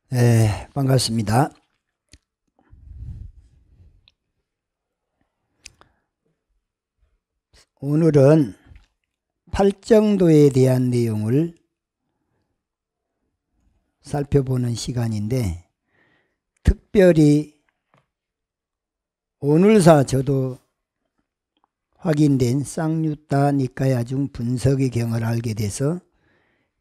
네, 반갑습니다. 오늘은 팔정도에 대한 내용을 살펴보는 시간인데, 특별히 오늘사 저도 확인된 쌍유타 니카야중 분석의 경을 알게 돼서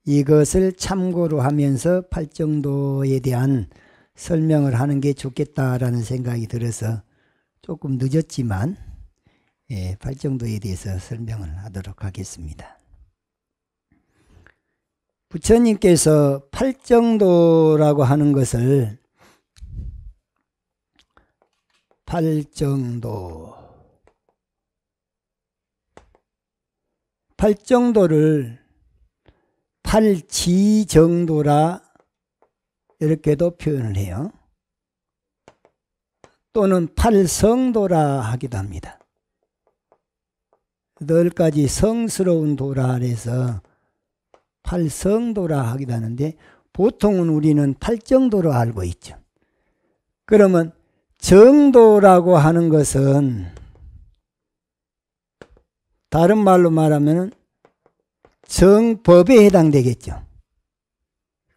이것을 참고로 하면서 팔정도에 대한 설명을 하는 게 좋겠다라는 생각이 들어서 조금 늦었지만 팔정도에 대해서 설명을 하도록 하겠습니다. 부처님께서 팔정도라고 하는 것을 팔정도를 팔지정도라 이렇게도 표현을 해요. 또는 팔성도라 하기도 합니다. 널까지 성스러운 도라 해서 팔성도라 하기도 하는데, 보통은 우리는 팔정도로 알고 있죠. 그러면 정도라고 하는 것은 다른 말로 말하면 정법에 해당되겠죠.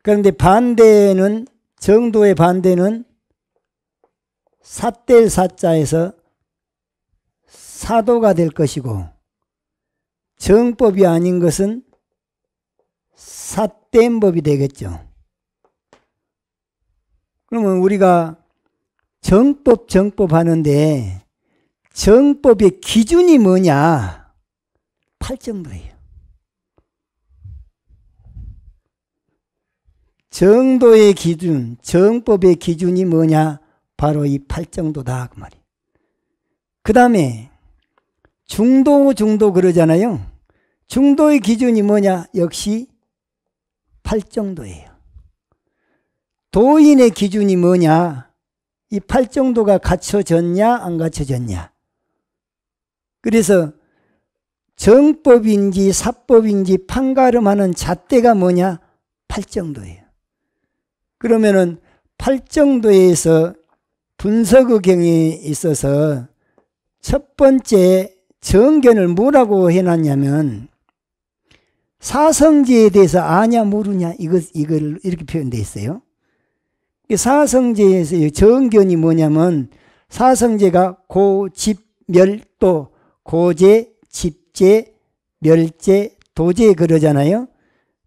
그런데 반대는, 정도의 반대는 삿될 사자에서 사도가 될 것이고, 정법이 아닌 것은 삿된 법이 되겠죠. 그러면 우리가 정법 하는데 정법의 기준이 뭐냐? 팔정도예요. 정도의 기준, 정법의 기준이 뭐냐? 바로 이 팔정도다 그 말이에요. 그 다음에 중도 그러잖아요. 중도의 기준이 뭐냐? 역시 팔정도예요. 도인의 기준이 뭐냐? 이 팔정도가 갖춰졌냐 안 갖춰졌냐. 그래서 정법인지 사법인지 판가름하는 잣대가 뭐냐? 팔정도예요. 그러면은 팔정도에서 분석의경에 있어서 첫 번째 정견을 뭐라고 해놨냐면, 사성제에 대해서 아냐 모르냐 이걸 이렇게 표현되어 있어요. 사성제에서 정견이 뭐냐면, 사성제가 고, 집, 멸도, 고제, 집제, 멸제, 도제 그러잖아요.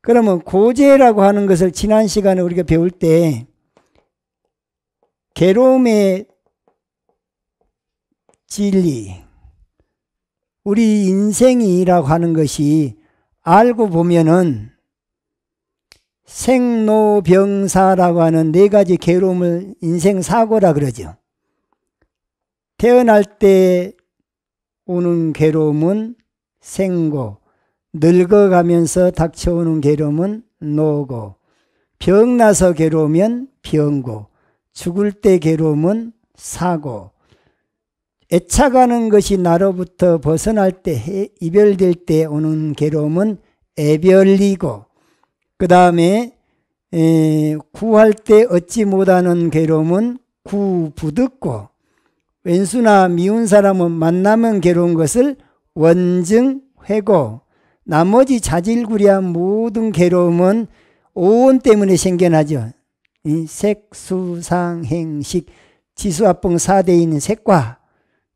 그러면 고제라고 하는 것을 지난 시간에 우리가 배울 때 괴로움의 진리, 우리 인생이라고 하는 것이 알고 보면은 생로병사라고 하는 네 가지 괴로움을 인생사고라 그러죠. 태어날 때 오는 괴로움은 생고, 늙어가면서 닥쳐오는 괴로움은 노고, 병나서 괴로우면 병고, 죽을 때 괴로움은 사고, 애착하는 것이 나로부터 벗어날 때, 이별될 때 오는 괴로움은 애별이고, 그 다음에 구할 때 얻지 못하는 괴로움은 구부득고, 왼수나 미운 사람은 만나면 괴로운 것을 원증회고, 나머지 자질구레한 모든 괴로움은 오온 때문에 생겨나죠. 이 색수상행식, 지수합봉 4대에 있는 색과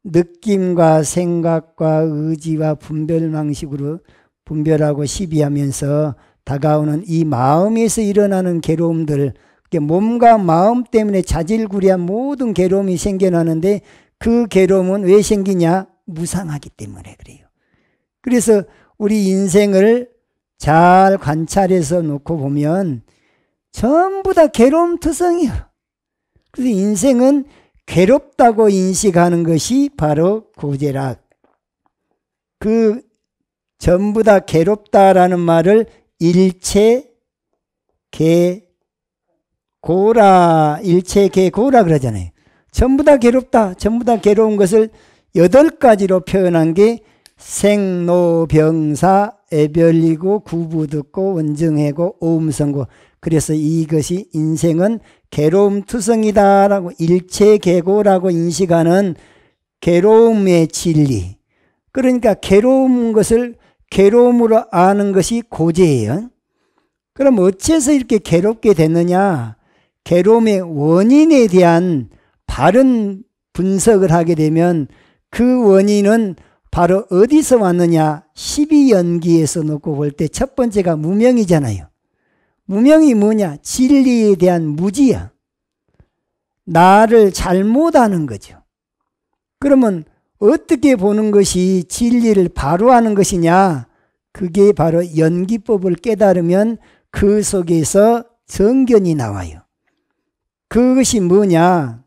느낌과 생각과 의지와 분별망식으로 분별하고 시비하면서 다가오는 이 마음에서 일어나는 괴로움들, 몸과 마음 때문에 자질구레한 모든 괴로움이 생겨나는데, 그 괴로움은 왜 생기냐? 무상하기 때문에 그래요. 그래서 우리 인생을 잘 관찰해서 놓고 보면 전부 다 괴로움 투성이에요. 그래서 인생은 괴롭다고 인식하는 것이 바로 고제락. 그 전부 다 괴롭다라는 말을 일체계고라 그러잖아요. 전부 다 괴롭다, 전부 다 괴로운 것을 8가지로 표현한 게 생로병사 애별이고 구부듣고 원증해고 오음성고. 그래서 이것이 인생은 괴로움투성이다라고 일체계고라고 인식하는 괴로움의 진리. 그러니까 괴로운 것을 괴로움으로 아는 것이 고제예요. 그럼 어째서 이렇게 괴롭게 됐느냐? 괴로움의 원인에 대한 바른 분석을 하게 되면 그 원인은 바로 어디서 왔느냐? 12연기에서 놓고 볼 때 첫 번째가 무명이잖아요. 무명이 뭐냐? 진리에 대한 무지야. 나를 잘못하는 거죠. 그러면 어떻게 보는 것이 진리를 바로 하는 것이냐? 그게 바로 연기법을 깨달으면 그 속에서 정견이 나와요. 그것이 뭐냐?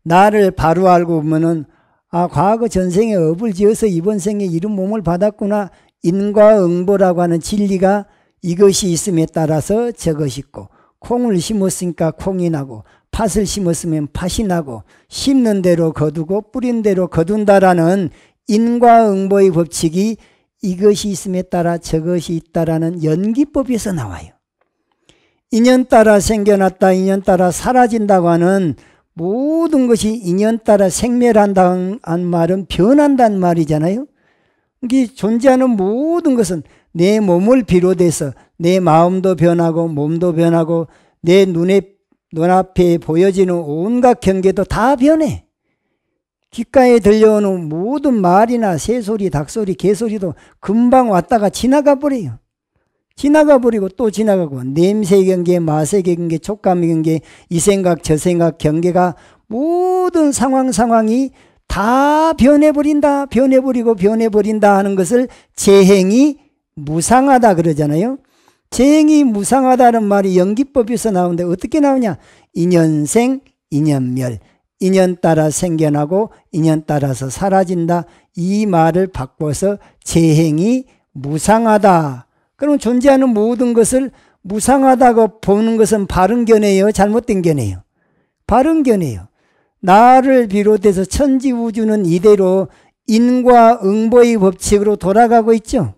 나를 바로 알고 보면은 과거 전생에 업을 지어서 이번 생에 이런 몸을 받았구나. 인과응보라고 하는 진리가 이것이 있음에 따라서 저것이 있고, 콩을 심었으니까 콩이 나고, 팥을 심었으면 팥이 나고, 심는 대로 거두고 뿌린 대로 거둔다라는 인과응보의 법칙이 이것이 있음에 따라 저것이 있다라는 연기법에서 나와요. 인연 따라 생겨났다, 인연 따라 사라진다고 하는 모든 것이 인연 따라 생멸한다는 말은 변한다는 말이잖아요. 이게 존재하는 모든 것은 내 몸을 비롯해서 내 마음도 변하고 몸도 변하고 내 눈앞에 보여지는 온갖 경계도 다 변해. 귓가에 들려오는 모든 말이나 새소리, 닭소리, 개소리도 금방 왔다가 지나가 버려요. 지나가 버리고 또 지나가고, 냄새 경계, 맛의 경계, 촉감의 경계, 이 생각 저 생각 경계가 모든 상황이 다 변해버린다, 변해버리고 변해버린다 하는 것을 재행이 무상하다 그러잖아요. 재행이 무상하다는 말이 연기법에서 나오는데 어떻게 나오냐? 인연생, 인연멸, 인연 따라 생겨나고 인연 따라서 사라진다. 이 말을 바꿔서 재행이 무상하다. 그럼 존재하는 모든 것을 무상하다고 보는 것은 바른 견해예요? 잘못된 견해예요? 바른 견해예요. 나를 비롯해서 천지우주는 이대로 인과응보의 법칙으로 돌아가고 있죠.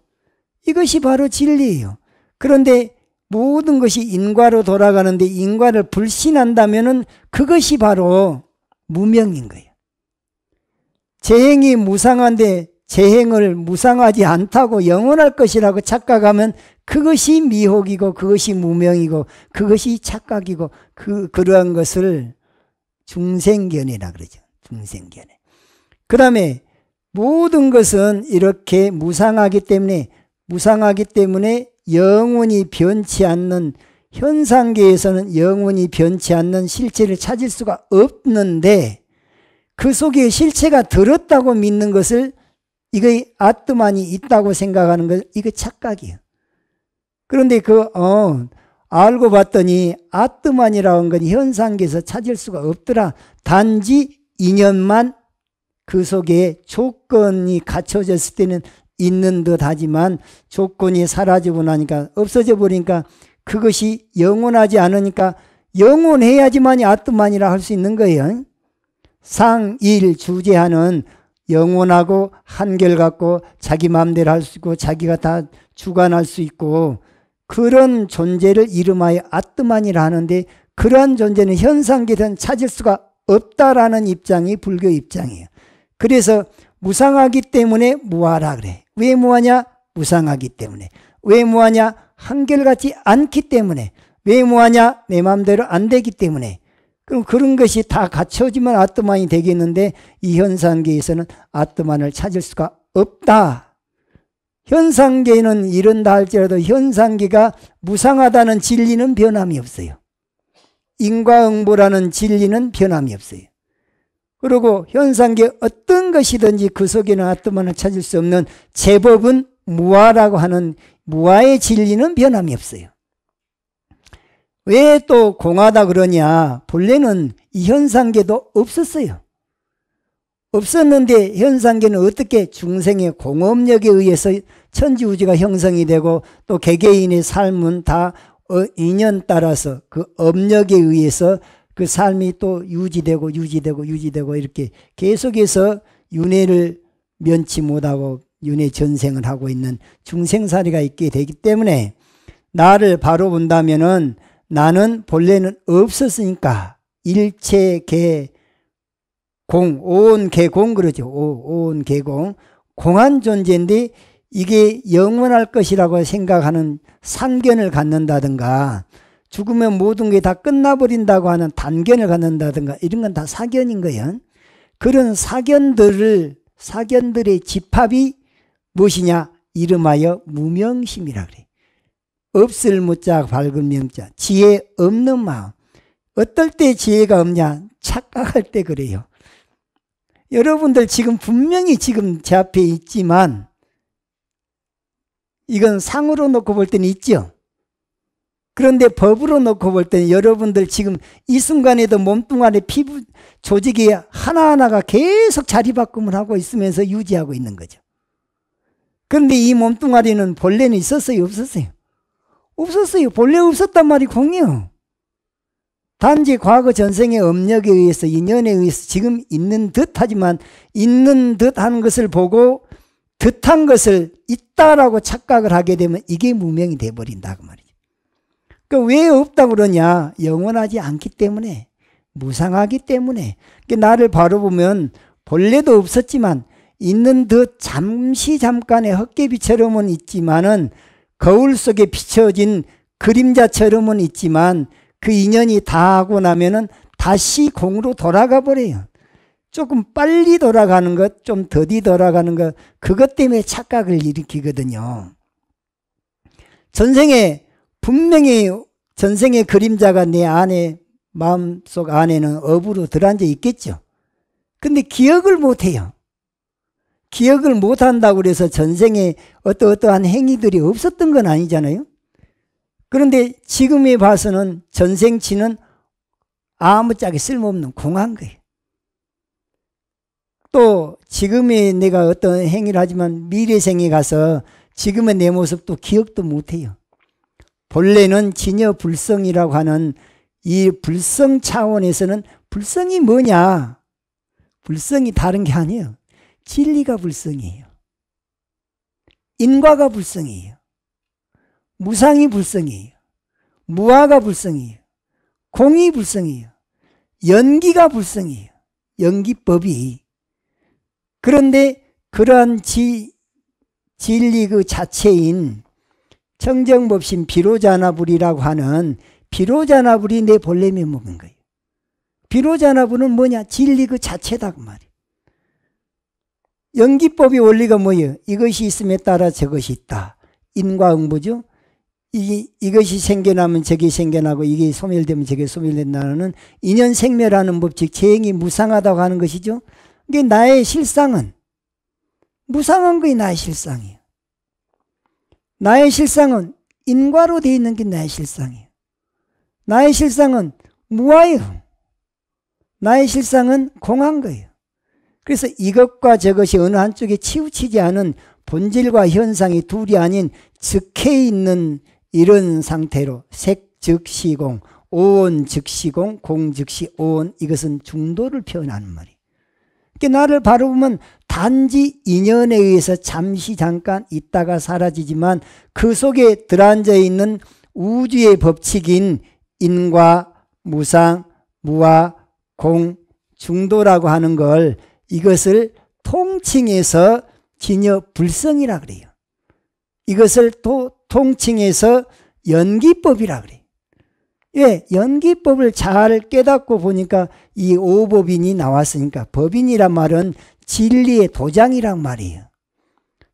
이것이 바로 진리예요. 그런데 모든 것이 인과로 돌아가는데 인과를 불신한다면 그것이 바로 무명인 거예요. 재행이 무상한데 재행을 무상하지 않다고 영원할 것이라고 착각하면 그것이 미혹이고 그것이 무명이고 그것이 착각이고 그러한 것을 중생견이라 그러죠. 중생견. 그 다음에 모든 것은 이렇게 무상하기 때문에 영원히 변치 않는, 현상계에서는 영원히 변치 않는 실체를 찾을 수가 없는데 그 속에 실체가 들었다고 믿는 것을, 이거 아트만이 있다고 생각하는 것, 이거 착각이에요. 그런데 알고 봤더니 아트만이라고 하는 건 현상계에서 찾을 수가 없더라. 단지 인연만 그 속에 조건이 갖춰졌을 때는 있는 듯 하지만 조건이 사라지고 나니까 없어져 버리니까 그것이 영원하지 않으니까 영원해야지만이 아트만이라 할 수 있는 거예요. 상일 주제하는 영원하고 한결같고 자기 마음대로 할 수 있고 자기가 다 주관할 수 있고 그런 존재를 이름하여 아트만이라 하는데 그러한 존재는 현상계에서는 찾을 수가 없다라는 입장이 불교 입장이에요. 그래서 무상하기 때문에 무하라 그래. 왜 무하냐? 무상하기 때문에. 왜 무하냐? 한결같지 않기 때문에. 왜 무하냐? 내 마음대로 안 되기 때문에. 그럼 그런 것이 다 갖춰지면 아트만이 되겠는데 이 현상계에서는 아트만을 찾을 수가 없다. 현상계는 이런다 할지라도 현상계가 무상하다는 진리는 변함이 없어요. 인과응보라는 진리는 변함이 없어요. 그리고 현상계 어떤 것이든지 그 속에는 아트만을 찾을 수 없는 제법은 무아라고 하는 무아의 진리는 변함이 없어요. 왜 또 공하다 그러냐? 본래는 이 현상계도 없었어요. 없었는데 현상계는 어떻게 중생의 공업력에 의해서 천지우주가 형성이 되고 또 개개인의 삶은 다 인연 따라서 그 업력에 의해서 그 삶이 또 유지되고 이렇게 계속해서 윤회를 면치 못하고 윤회 전생을 하고 있는 중생사리가 있게 되기 때문에 나를 바로 본다면은 나는 본래는 없었으니까 일체개공, 오온개공 그러죠. 오온개공, 공한 존재인데 이게 영원할 것이라고 생각하는 상견을 갖는다든가 죽으면 모든 게 다 끝나버린다고 하는 단견을 갖는다든가 이런 건 다 사견인 거예요. 그런 사견들의 집합이 무엇이냐? 이름하여 무명심이라 그래. 없을 무자 밝은 명자, 지혜 없는 마음. 어떨 때 지혜가 없냐? 착각할 때 그래요. 여러분들 지금 분명히 지금 제 앞에 있지만 이건 상으로 놓고 볼 때는 있죠. 그런데 법으로 놓고 볼 때는 여러분들 지금 이 순간에도 몸뚱아리 피부 조직이 하나하나가 계속 자리바꿈을 하고 있으면서 유지하고 있는 거죠. 그런데 이 몸뚱아리는 본래는 있었어요? 없었어요? 없었어요. 본래 없었단 말이 공이요. 단지 과거 전생의 업력에 의해서 인연에 의해서 지금 있는 듯 하지만 있는 듯 하는 것을 보고 듯한 것을 있다라고 착각을 하게 되면 이게 무명이 돼버린다 그 말이죠. 그러니까 왜 없다고 그러냐? 영원하지 않기 때문에, 무상하기 때문에. 그러니까 나를 바로 보면 본래도 없었지만 있는 듯 잠깐의 헛개비처럼은 있지만은 거울 속에 비춰진 그림자처럼은 있지만 그 인연이 다 하고 나면은 다시 공으로 돌아가 버려요. 조금 빨리 돌아가는 것, 좀 더디 돌아가는 것, 그것 때문에 착각을 일으키거든요. 전생에 분명히 전생의 그림자가 내 안에 마음속 안에는 업으로 들어앉아 있겠죠. 근데 기억을 못해요. 기억을 못한다고 그래서 전생에 어떠한 행위들이 없었던 건 아니잖아요. 그런데 지금에 봐서는 전생치는 아무짝에 쓸모없는 공한 거예요. 또 지금의 내가 어떤 행위를 하지만 미래생에 가서 지금의 내 모습도 기억도 못해요. 본래는 진여불성이라고 하는 이 불성 차원에서는 불성이 뭐냐? 불성이 다른 게 아니에요. 진리가 불성이에요. 인과가 불성이에요. 무상이 불성이에요. 무아가 불성이에요. 공이 불성이에요. 연기가 불성이에요. 연기법이. 그런데 그러한 진리 그 자체인 청정법신 비로자나불이라고 하는 비로자나불이 내 본래 면목인 거예요. 비로자나불은 뭐냐? 진리 그 자체다 그 말이에요. 연기법의 원리가 뭐예요? 이것이 있음에 따라 저것이 있다. 인과응보죠. 이것이 생겨나면 저게 생겨나고 이게 소멸되면 저게 소멸된다는 인연생멸하는 법칙, 재행이 무상하다고 하는 것이죠. 이게 나의 실상은 무상한 거이 나의 실상이에요. 나의 실상은 인과로 되어 있는 게 나의 실상이에요. 나의 실상은 무아예요. 나의 실상은 공한 거예요. 그래서 이것과 저것이 어느 한쪽에 치우치지 않은 본질과 현상이 둘이 아닌 즉해 있는 이런 상태로 색 즉시공, 오온 즉시공, 공 즉시 오온, 이것은 중도를 표현하는 말이에요. 그러니까 나를 바로 보면 단지 인연에 의해서 잠시 잠깐 있다가 사라지지만 그 속에 들어앉아 있는 우주의 법칙인 인과, 무상, 무아, 공, 중도라고 하는 걸 이것을 통칭해서 진여불성이라 그래요. 이것을 통칭해서 연기법이라 그래요. 예, 연기법을 잘 깨닫고 보니까 이 오법인이 나왔으니까, 법인이란 말은 진리의 도장이란 말이에요.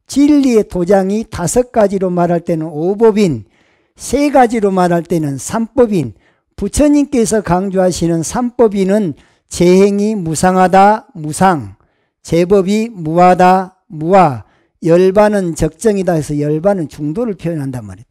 진리의 도장이 5가지로 말할 때는 오법인, 3가지로 말할 때는 삼법인. 부처님께서 강조하시는 삼법인은 재행이 무상하다, 무상, 제법이 무하다, 무아, 열반은 적정이다 해서 열반은 중도를 표현한단 말이에요.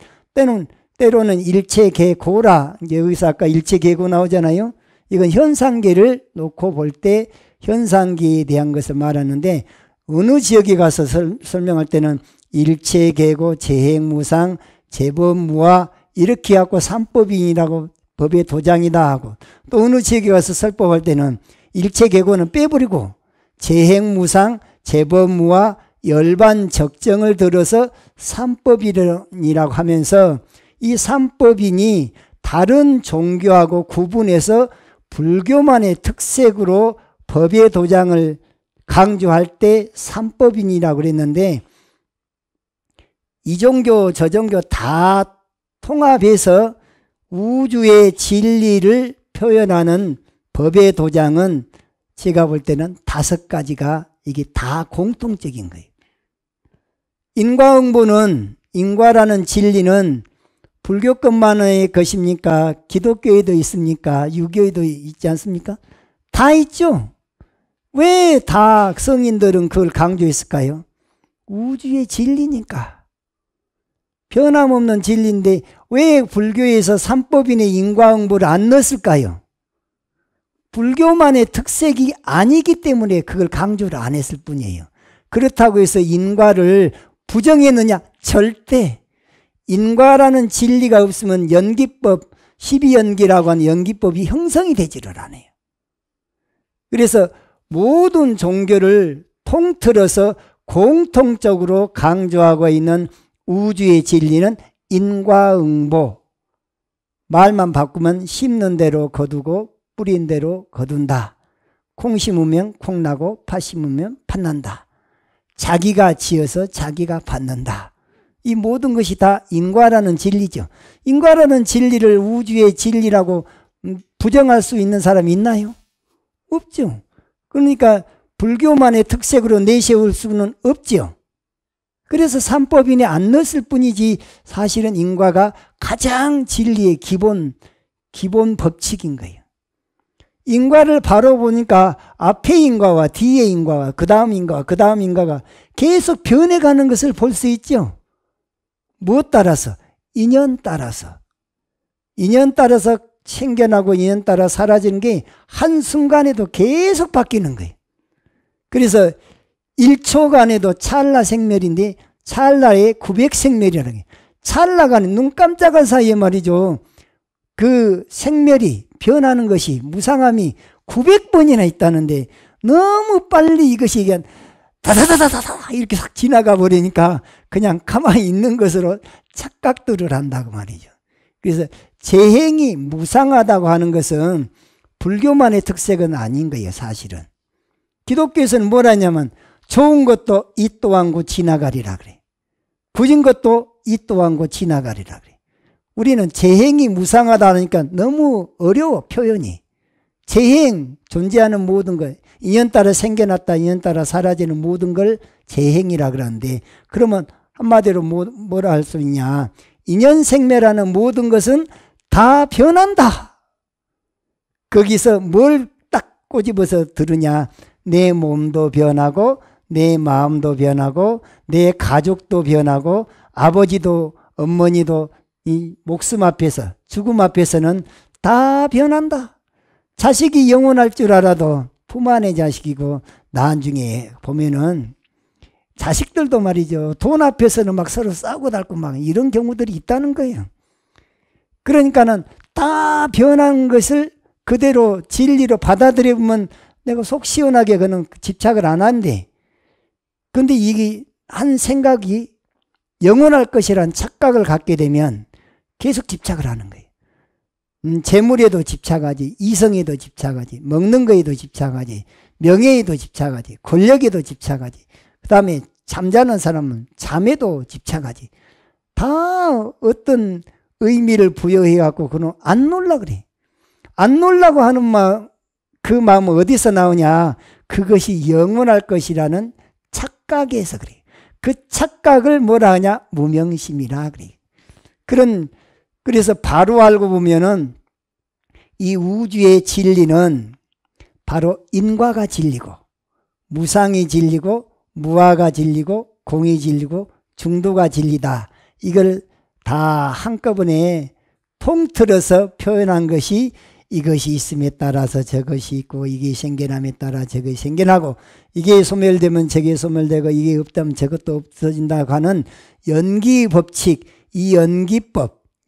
때로는 일체계고라, 여기서 아까 일체계고 나오잖아요. 이건 현상계를 놓고 볼 때 현상계에 대한 것을 말하는데, 어느 지역에 가서 설명할 때는 일체계고, 재행무상, 제법무아 이렇게 하고 삼법인이라고 법의 도장이다 하고, 또 어느 지역에 가서 설법할 때는 일체계고는 빼버리고 재행무상, 재범무와 열반 적정을 들어서 삼법인이라고 하면서 이 삼법인이 다른 종교하고 구분해서 불교만의 특색으로 법의 도장을 강조할 때 삼법인이라고 그랬는데, 이 종교 저 종교 다 통합해서 우주의 진리를 표현하는 법의 도장은 제가 볼 때는 5가지가 이게 다 공통적인 거예요. 인과응보는, 인과라는 진리는 불교권만의 것입니까? 기독교에도 있습니까? 유교에도 있지 않습니까? 다 있죠. 왜 다 성인들은 그걸 강조했을까요? 우주의 진리니까. 변함없는 진리인데 왜 불교에서 삼법인의 인과응보를 안 넣었을까요? 불교만의 특색이 아니기 때문에 그걸 강조를 안 했을 뿐이에요. 그렇다고 해서 인과를 부정했느냐? 절대. 인과라는 진리가 없으면 연기법, 12연기라고 하는 연기법이 형성이 되지를 않아요. 그래서 모든 종교를 통틀어서 공통적으로 강조하고 있는 우주의 진리는 인과응보. 말만 바꾸면 심는 대로 거두고 뿌린 대로 거둔다. 콩 심으면 콩 나고 팥 심으면 팥 난다. 자기가 지어서 자기가 받는다. 이 모든 것이 다 인과라는 진리죠. 인과라는 진리를 우주의 진리라고 부정할 수 있는 사람이 있나요? 없죠. 그러니까 불교만의 특색으로 내세울 수는 없죠. 그래서 삼법인에 안 넣었을 뿐이지 사실은 인과가 가장 진리의 기본 법칙인 거예요. 인과를 바로 보니까 앞에 인과와 뒤에 인과와 그 다음 인과와 그 다음 인과가 계속 변해가는 것을 볼 수 있죠. 무엇 따라서? 인연 따라서. 인연 따라서 생겨나고 인연 따라 사라지는 게 한순간에도 계속 바뀌는 거예요. 그래서 1초간에도 찰나 생멸인데 찰나의 900생멸이라는 게, 찰나가 눈 깜짝할 사이에 말이죠. 그 생멸이 변하는 것이 무상함이 900번이나 있다는데 너무 빨리 이것이 그냥 다다다다다 이렇게 싹 지나가 버리니까 그냥 가만히 있는 것으로 착각들을 한다고 말이죠. 그래서 재행이 무상하다고 하는 것은 불교만의 특색은 아닌 거예요. 사실은 기독교에서는 뭐라 하냐면 좋은 것도 이 또한 곧 지나가리라 그래. 굳은 것도 이 또한 곧 지나가리라 그래. 우리는 재행이 무상하다 하니까 너무 어려워. 표현이. 재행, 존재하는 모든 것, 인연 따라 생겨났다 인연 따라 사라지는 모든 걸 재행이라 그러는데, 그러면 한마디로 뭐라 할 수 있냐. 인연생매라는 모든 것은 다 변한다. 거기서 뭘 딱 꼬집어서 들으냐. 내 몸도 변하고 내 마음도 변하고 내 가족도 변하고 아버지도 어머니도 이 목숨 앞에서 죽음 앞에서는 다 변한다. 자식이 영원할 줄 알아도 품 안의 자식이고 나중에 보면은 자식들도 말이죠. 돈 앞에서는 막 서로 싸우고 닳고 막 이런 경우들이 있다는 거예요. 그러니까는 다 변한 것을 그대로 진리로 받아들여 보면 내가 속 시원하게 그는 집착을 안 한대. 근데 이게 한 생각이 영원할 것이란 착각을 갖게 되면 계속 집착을 하는 거예요. 재물에도 집착하지, 이성에도 집착하지, 먹는 거에도 집착하지, 명예에도 집착하지, 권력에도 집착하지, 그 다음에 잠자는 사람은 잠에도 집착하지. 다 어떤 의미를 부여해갖고 그는 안 놀라 그래. 안 놀라고 하는 그 마음은 어디서 나오냐. 그것이 영원할 것이라는 착각에서 그래. 그 착각을 뭐라 하냐. 무명심이라 그래. 그래서 바로 알고 보면은 이 우주의 진리는 바로 인과가 진리고 무상이 진리고 무아가 진리고 공이 진리고 중도가 진리다. 이걸 다 한꺼번에 통틀어서 표현한 것이 이것이 있음에 따라서 저것이 있고 이게 생겨남에 따라 저것이 생겨나고 이게 소멸되면 저게 소멸되고 이게 없다면 저것도 없어진다고 하는 연기법칙, 이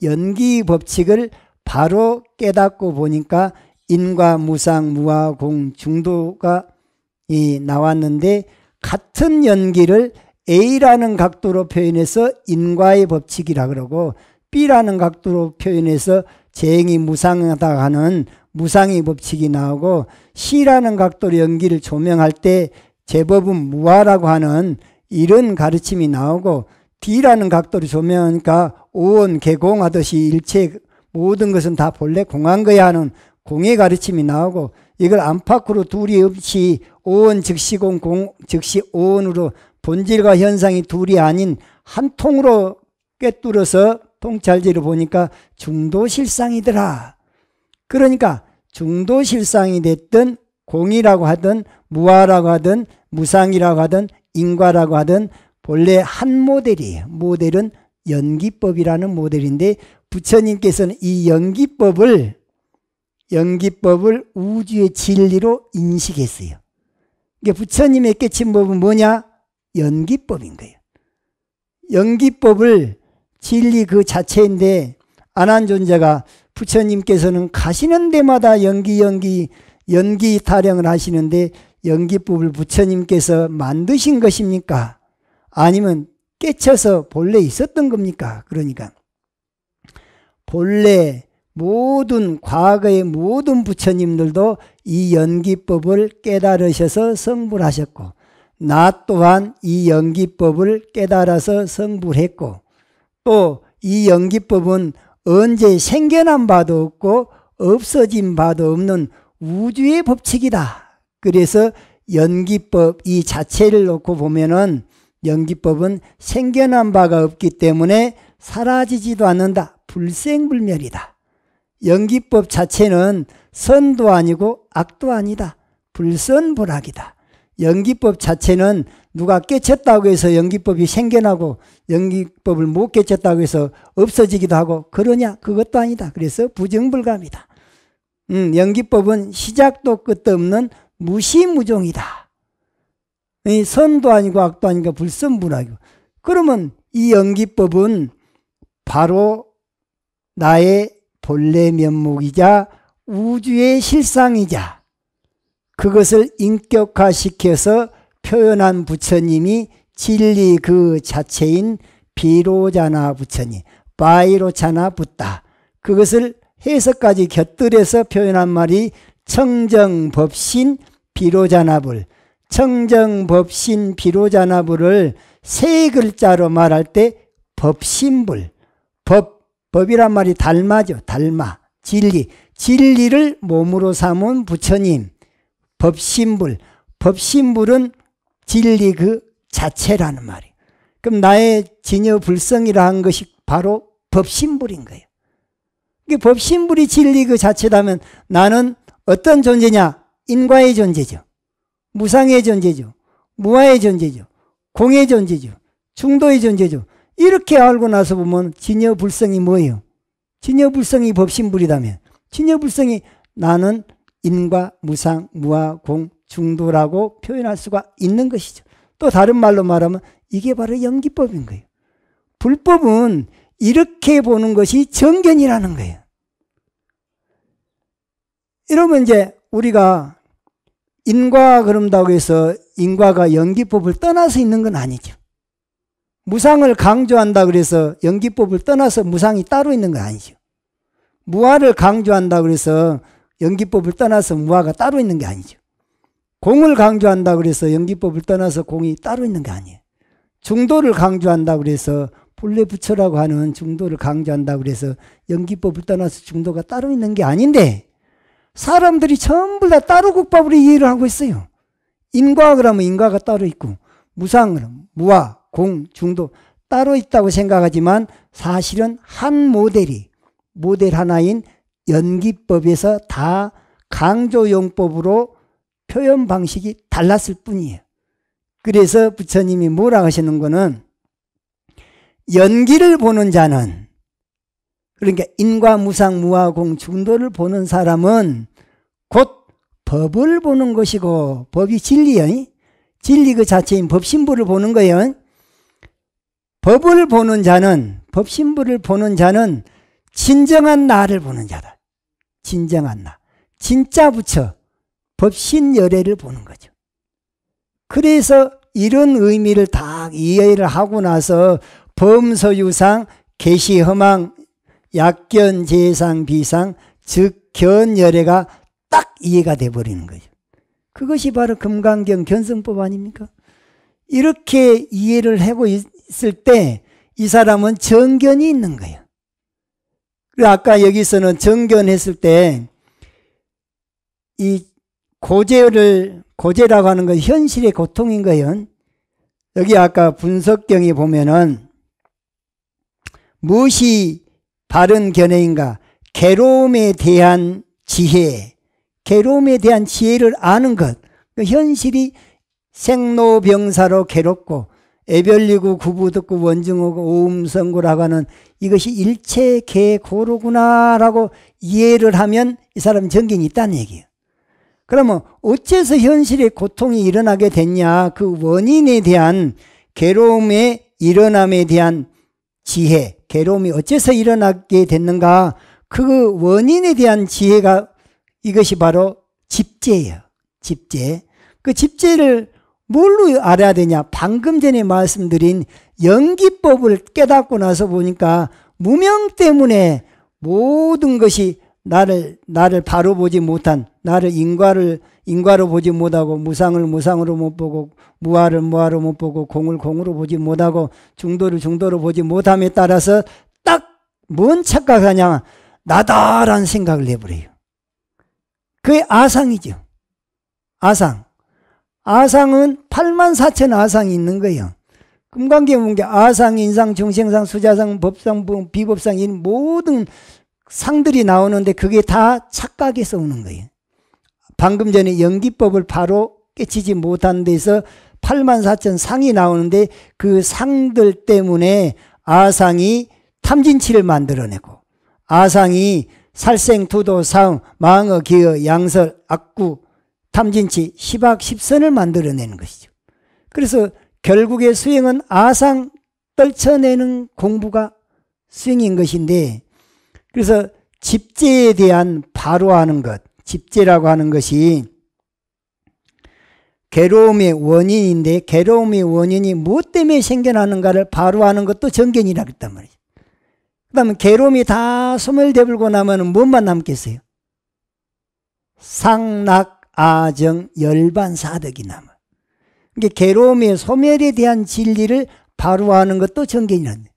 연기법칙을 바로 깨닫고 보니까 인과 무상 무아 공 중도가 나왔는데, 같은 연기를 A라는 각도로 표현해서 인과의 법칙이라 그러고 B라는 각도로 표현해서 재행이 무상하다 하는 무상의 법칙이 나오고 C라는 각도로 연기를 조명할 때 제법은 무아라고 하는 이런 가르침이 나오고 D라는 각도로 조명하니까 오온 개공하듯이 일체 모든 것은 다 본래 공한 거야 하는 공의 가르침이 나오고 이걸 안팎으로 둘이 없이 오온 즉시 공, 공 즉시 오온으로 본질과 현상이 둘이 아닌 한 통으로 꿰뚫어서 통찰지를 보니까 중도실상이더라. 그러니까 중도실상이 됐든 공이라고 하든 무아라고 하든 무상이라고 하든 인과라고 하든 본래 한 모델이에요. 모델은 연기법이라는 모델인데 부처님께서는 이 연기법을 우주의 진리로 인식했어요. 이게 부처님의 깨친 법은 뭐냐? 연기법인 거예요. 연기법을 진리 그 자체인데 안한존자가 부처님께서는 가시는 데마다 연기 타령을 하시는데 연기법을 부처님께서 만드신 것입니까? 아니면 깨쳐서 본래 있었던 겁니까? 그러니까 본래 모든 과거의 모든 부처님들도 이 연기법을 깨달으셔서 성불하셨고 나 또한 이 연기법을 깨달아서 성불했고 또 이 연기법은 언제 생겨난 바도 없고 없어진 바도 없는 우주의 법칙이다. 그래서 연기법 이 자체를 놓고 보면은 연기법은 생겨난 바가 없기 때문에 사라지지도 않는다. 불생불멸이다. 연기법 자체는 선도 아니고 악도 아니다. 불선불악이다. 연기법 자체는 누가 깨쳤다고 해서 연기법이 생겨나고 연기법을 못 깨쳤다고 해서 없어지기도 하고 그러냐? 그것도 아니다. 그래서 부정불감이다. 연기법은 시작도 끝도 없는 무시무종이다. 선도 아니고 악도 아니고 불선불악이고 그러면 이 연기법은 바로 나의 본래 면목이자 우주의 실상이자 그것을 인격화시켜서 표현한 부처님이 진리 그 자체인 비로자나 부처님, 바이로자나 붓다. 그것을 해석까지 곁들여서 표현한 말이 청정법신 비로자나불. 청정법신 비로자나불을 세 글자로 말할 때 법신불. 법이란 말이 달마죠. 달마. 진리. 진리를 몸으로 삼은 부처님. 법신불. 법신불은 진리 그 자체라는 말이에요. 그럼 나의 진여불성이라 한 것이 바로 법신불인 거예요. 법신불이 진리 그 자체라면 나는 어떤 존재냐? 인과의 존재죠. 무상의 존재죠. 무아의 존재죠. 공의 존재죠. 중도의 존재죠. 이렇게 알고 나서 보면 진여불성이 뭐예요? 진여불성이 법신불이라면 진여불성이 나는 인과, 무상, 무아, 공, 중도라고 표현할 수가 있는 것이죠. 또 다른 말로 말하면 이게 바로 연기법인 거예요. 불법은 이렇게 보는 것이 정견이라는 거예요. 이러면 이제 우리가 인과 그런다고 해서 인과가 연기법을 떠나서 있는 건 아니죠. 무상을 강조한다 그래서 연기법을 떠나서 무상이 따로 있는 건 아니죠. 무아를 강조한다 그래서 연기법을 떠나서 무아가 따로 있는 게 아니죠. 공을 강조한다 그래서 연기법을 떠나서 공이 따로 있는 게 아니에요. 중도를 강조한다 그래서 본래 부처라고 하는 중도를 강조한다 그래서 연기법을 떠나서 중도가 따로 있는 게 아닌데 사람들이 전부 다 따로 국밥으로 이해를 하고 있어요. 인과 그러면 인과가 따로 있고 무상 그러면 무아, 공, 중도 따로 있다고 생각하지만 사실은 한 모델 하나인 연기법에서 다 강조용법으로 표현 방식이 달랐을 뿐이에요. 그래서 부처님이 뭐라 하시는 거는 연기를 보는 자는 그러니까 인과, 무상, 무아, 공, 중도를 보는 사람은 곧 법을 보는 것이고 법이 진리예요. 진리 그 자체인 법신부를 보는 거예요. 법을 보는 자는 법신부를 보는 자는 진정한 나를 보는 자다. 진정한 나. 진짜 부처 법신열애를 보는 거죠. 그래서 이런 의미를 다 이해를 하고 나서 범소유상, 계시허망, 약견, 재상, 비상, 즉 견열애가 딱 이해가 돼버리는 거죠. 그것이 바로 금강경 견성법 아닙니까? 이렇게 이해를 하고 있을 때 이 사람은 정견이 있는 거예요. 아까 여기서는 정견했을 때 이 고재라고 하는 건 현실의 고통인 거예요. 여기 아까 분석경에 보면은 무엇이 바른 견해인가? 괴로움에 대한 지혜, 괴로움에 대한 지혜를 아는 것. 현실이 생로병사로 괴롭고 애별리고 구부듣고 원증하고 오음성고라고 하는 이것이 일체계고로구나라고 이해를 하면 이 사람 정견이 있다는 얘기예요. 그러면 어째서 현실의 고통이 일어나게 됐냐? 그 원인에 대한 괴로움의 일어남에 대한 지혜, 괴로움이 어째서 일어나게 됐는가? 그 원인에 대한 지혜가 이것이 바로 집재예요. 집재. 그 집재를 뭘로 알아야 되냐? 방금 전에 말씀드린 연기법을 깨닫고 나서 보니까 무명 때문에 모든 것이 나를 바로 보지 못한, 나를 인과로 보지 못하고, 무상을 무상으로 못 보고, 무아를 무아로 못 보고, 공을 공으로 보지 못하고, 중도를 중도로 보지 못함에 따라서 딱 뭔 착각하냐? 나다라는 생각을 해버려요. 그게 아상이죠. 아상. 아상은 84,000 아상이 있는 거예요. 금강경에 보면 아상, 인상, 중생상, 수자상, 법상, 비법상 이 모든 상들이 나오는데 그게 다 착각에서 오는 거예요. 방금 전에 연기법을 바로 깨치지 못한 데서 84,000 상이 나오는데 그 상들 때문에 아상이 탐진치를 만들어내고 아상이 살생투도, 사응, 망어, 기어, 양설, 악구, 탐진치, 십악, 십선을 만들어내는 것이죠. 그래서 결국에 수행은 아상 떨쳐내는 공부가 수행인 것인데, 그래서 집재에 대한 바로하는 것, 집재라고 하는 것이 괴로움의 원인인데, 괴로움의 원인이 무엇 때문에 생겨나는가를 바로하는 것도 정견이라고 했단 말이죠. 그 다음에 괴로움이 다 소멸되고 나면 무엇만 남겠어요? 상락, 아정, 열반, 사덕이 남아요. 그러니까 괴로움의 소멸에 대한 진리를 바로하는 것도 정견이라는 거예요.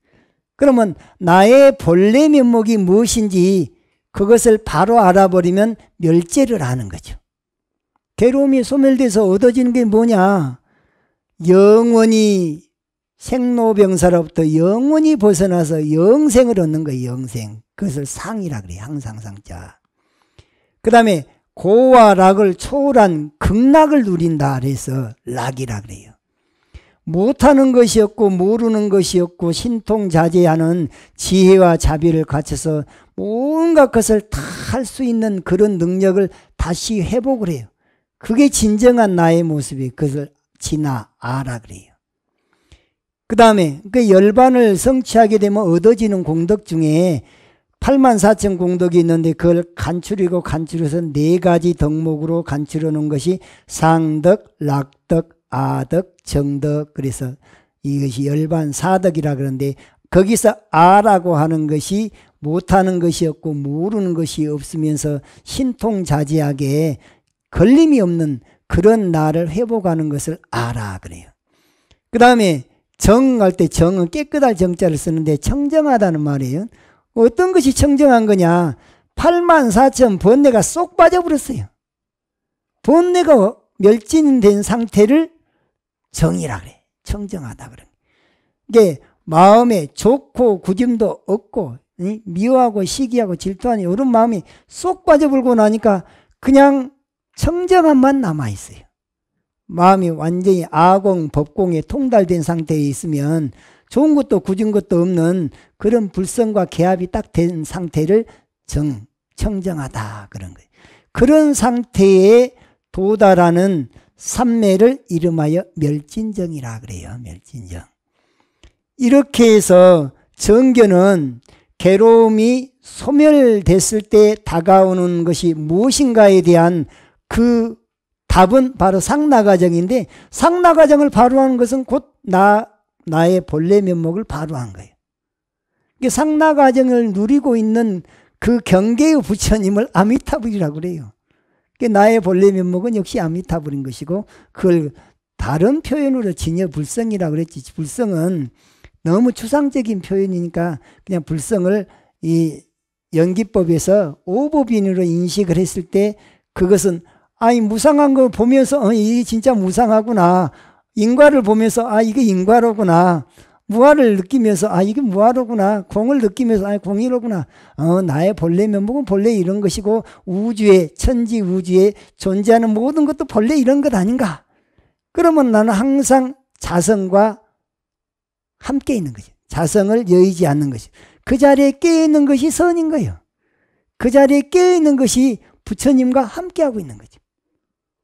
그러면 나의 본래 면목이 무엇인지 그것을 바로 알아버리면 멸제를 하는 거죠. 괴로움이 소멸돼서 얻어지는 게 뭐냐? 영원히 생로병사로부터 영원히 벗어나서 영생을 얻는 거예요. 영생. 그것을 상이라 그래요. 항상 상자. 그 다음에 고와 락을 초월한 극락을 누린다 그래서 락이라 그래요. 못하는 것이 없고 모르는 것이 없고 신통자제하는 지혜와 자비를 갖춰서 뭔가 것을 다 할 수 있는 그런 능력을 다시 회복을 해요. 그게 진정한 나의 모습이 그것을 진아아라 그래요. 그 다음에 그 열반을 성취하게 되면 얻어지는 공덕 중에 84,000 공덕이 있는데 그걸 간추리고 간추려서 4가지 덕목으로 간추려 놓은 것이 상덕, 락덕, 아덕, 정덕. 그래서 이것이 열반 사덕이라 그러는데 거기서 아라고 하는 것이 못하는 것이 없고 모르는 것이 없으면서 신통자제하게 걸림이 없는 그런 나를 회복하는 것을 아라 그래요. 그 다음에 정할 때 정은 깨끗할 정자를 쓰는데 청정하다는 말이에요. 어떤 것이 청정한 거냐? 84,000 번뇌가 쏙 빠져버렸어요. 번뇌가 멸진된 상태를 정이라 그래. 청정하다 그래. 이게 마음에 좋고 구짐도 없고 미워하고 시기하고 질투하는 이런 마음이 쏙 빠져버리고 나니까 그냥 청정함만 남아있어요. 마음이 완전히 아공, 법공에 통달된 상태에 있으면 좋은 것도 굳은 것도 없는 그런 불성과 개합이 딱 된 상태를 청정하다 그런 거예요. 그런 상태에 도달하는 삼매를 이름하여 멸진정이라 그래요. 멸진정. 이렇게 해서 정견은 괴로움이 소멸됐을 때 다가오는 것이 무엇인가에 대한 그 답은 바로 상나가정인데 상나가정을 바로하는 것은 곧 나의 본래 면목을 바로한 거예요. 상나가정을 누리고 있는 그 경계의 부처님을 아미타불이라고 그래요. 나의 본래 면목은 역시 아미타불인 것이고 그걸 다른 표현으로 진여불성이라고 그랬지. 불성은 너무 추상적인 표현이니까 그냥 불성을 이 연기법에서 오법인으로 인식을 했을 때 그것은 무상한 걸 보면서 이게 진짜 무상하구나. 인과를 보면서 이게 인과로구나. 무아를 느끼면서 이게 무아로구나. 공을 느끼면서 공이로구나. 나의 본래 면목은 본래 이런 것이고 우주에 천지 우주에 존재하는 모든 것도 본래 이런 것 아닌가. 그러면 나는 항상 자성과 함께 있는 거죠. 자성을 여의지 않는 것이. 그 자리에 깨어있는 것이 선인 거예요. 그 자리에 깨어있는 것이 부처님과 함께하고 있는 거죠.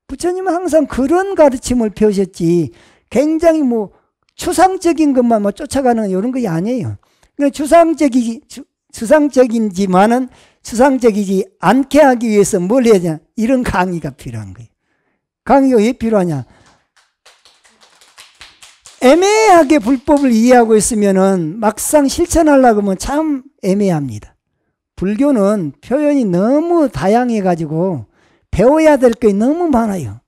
부처님은 항상 그런 가르침을 펴셨지 굉장히 추상적인 것만 쫓아가는 이런 것이 아니에요. 추상적인지만은 추상적이지 않게 하기 위해서 뭘 해야 되냐. 이런 강의가 필요한 거예요. 강의가 왜 필요하냐. 애매하게 불법을 이해하고 있으면은 막상 실천하려고 하면 참 애매합니다. 불교는 표현이 너무 다양해가지고 배워야 될 게 너무 많아요.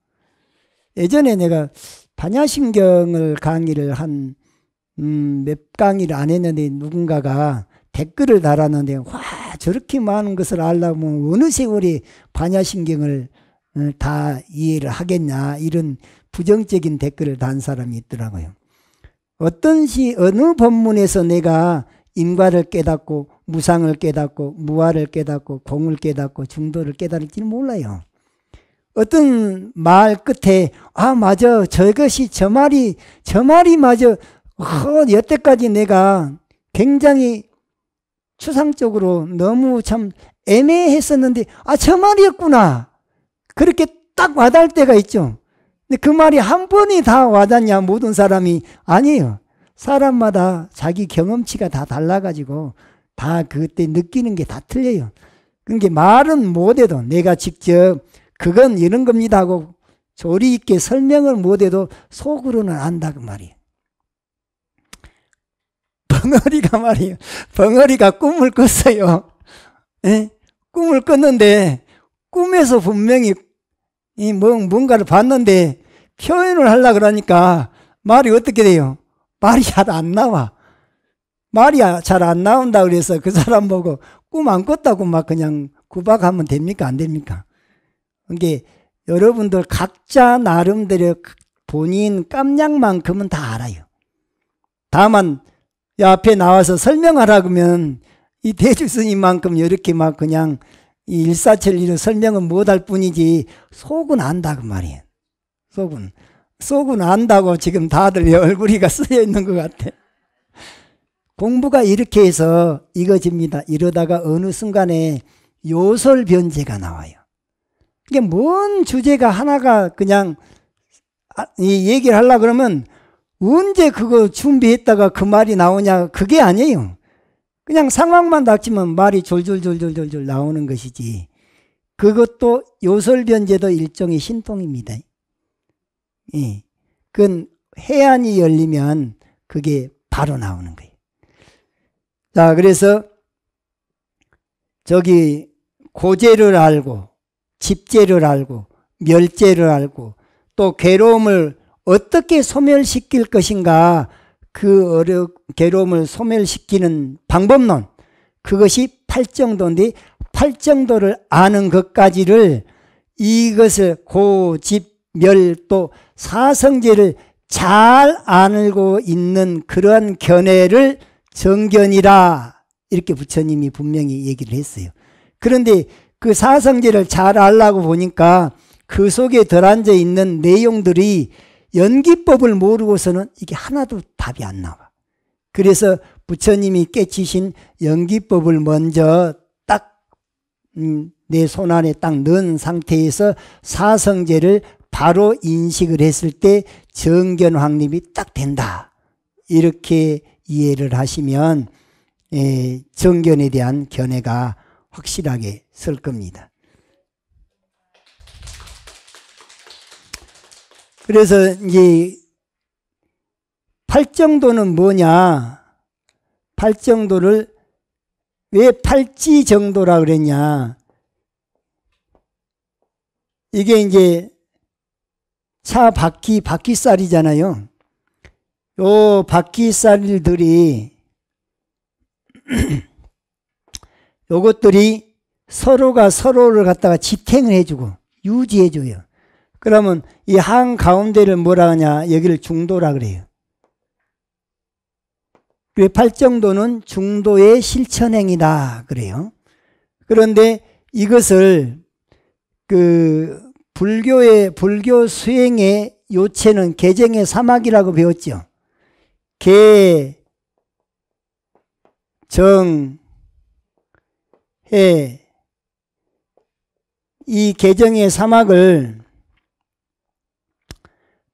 예전에 내가 반야심경을 강의를 몇 강의를 안 했는데 누군가가 댓글을 달았는데 와 저렇게 많은 것을 알려면 어느 세월에 반야심경을 다 이해를 하겠냐 이런 부정적인 댓글을 단 사람이 있더라고요. 어느 법문에서 내가 인과를 깨닫고 무상을 깨닫고 무아를 깨닫고 공을 깨닫고 중도를 깨달을지는 몰라요. 어떤 말 끝에 맞아 저것이 저 말이 맞아 여태까지 내가 굉장히 추상적으로 너무 참 애매했었는데 저 말이었구나 그렇게 딱 와닿을 때가 있죠. 근데 그 말이 한 번이 다 와닿냐 모든 사람이 아니에요. 사람마다 자기 경험치가 다 달라가지고 다 그때 느끼는 게 다 틀려요. 그러니까 말은 못해도 내가 직접 그건 이런 겁니다 하고 조리 있게 설명을 못해도 속으로는 안다고 말이에요. 벙어리가 꿈을 꿨어요. 에? 꿈을 꿨는데 꿈에서 분명히 뭔가를 봤는데 표현을 하려고 그러니까 말이 어떻게 돼요? 말이 잘 안 나와. 말이 잘 안 나온다 그래서 그 사람 보고 꿈 안 꿨다고 막 그냥 구박하면 됩니까? 안 됩니까? 그러니까 여러분들 각자 나름대로 본인 깜냥만큼은 다 알아요. 다만 앞에 나와서 설명하라 그러면 이 대주스님만큼 이렇게 막 그냥 이 일사천리로 설명은 못할 뿐이지 속은 안다고 말이에요. 속은 안다고 지금 다들 얼굴이가 쓰여 있는 것 같아. 공부가 이렇게 해서 이거집니다. 이러다가 어느 순간에 요설변제가 나와요. 이게 뭔 주제가 하나가 그냥 이 얘기를 하려고 그러면 언제 그거 준비했다가 그 말이 나오냐 그게 아니에요. 그냥 상황만 닥치면 말이 졸졸졸졸졸 나오는 것이지. 그것도 요설변제도 일종의 신통입니다. 예. 그건 해안이 열리면 그게 바로 나오는 거예요. 자, 그래서 저기 고재를 알고 집재를 알고 멸재를 알고 또 괴로움을 어떻게 소멸시킬 것인가 그 괴로움을 소멸시키는 방법론 그것이 팔정도인데 팔정도를 아는 것까지를 이것을 고집멸 또 사성제를 잘 알고 있는 그런 견해를 정견이라 이렇게 부처님이 분명히 얘기를 했어요. 그런데 그 사성제를 잘 알라고 보니까 그 속에 들어앉아 있는 내용들이 연기법을 모르고서는 이게 하나도 답이 안 나와. 그래서 부처님이 깨치신 연기법을 먼저 딱 내 손안에 딱 넣은 상태에서 사성제를 바로 인식을 했을 때 정견 확립이 딱 된다. 이렇게 이해를 하시면 정견에 대한 견해가 확실하게 설 겁니다. 그래서 이제 팔정도는 뭐냐? 팔정도를 왜 팔지정도라 그랬냐? 이게 이제 차 바퀴살이잖아요. 요 바퀴살들이 요것들이 서로가 서로를 갖다가 지탱을 해주고 유지해줘요. 그러면 이 한가운데를 뭐라 하냐? 여기를 중도라 그래요. 왜 팔정도는 중도의 실천행이다 그래요. 그런데 이것을 불교 수행의 요체는 개정의 사막이라고 배웠죠. 개, 정, 해. 이 개정의 사막을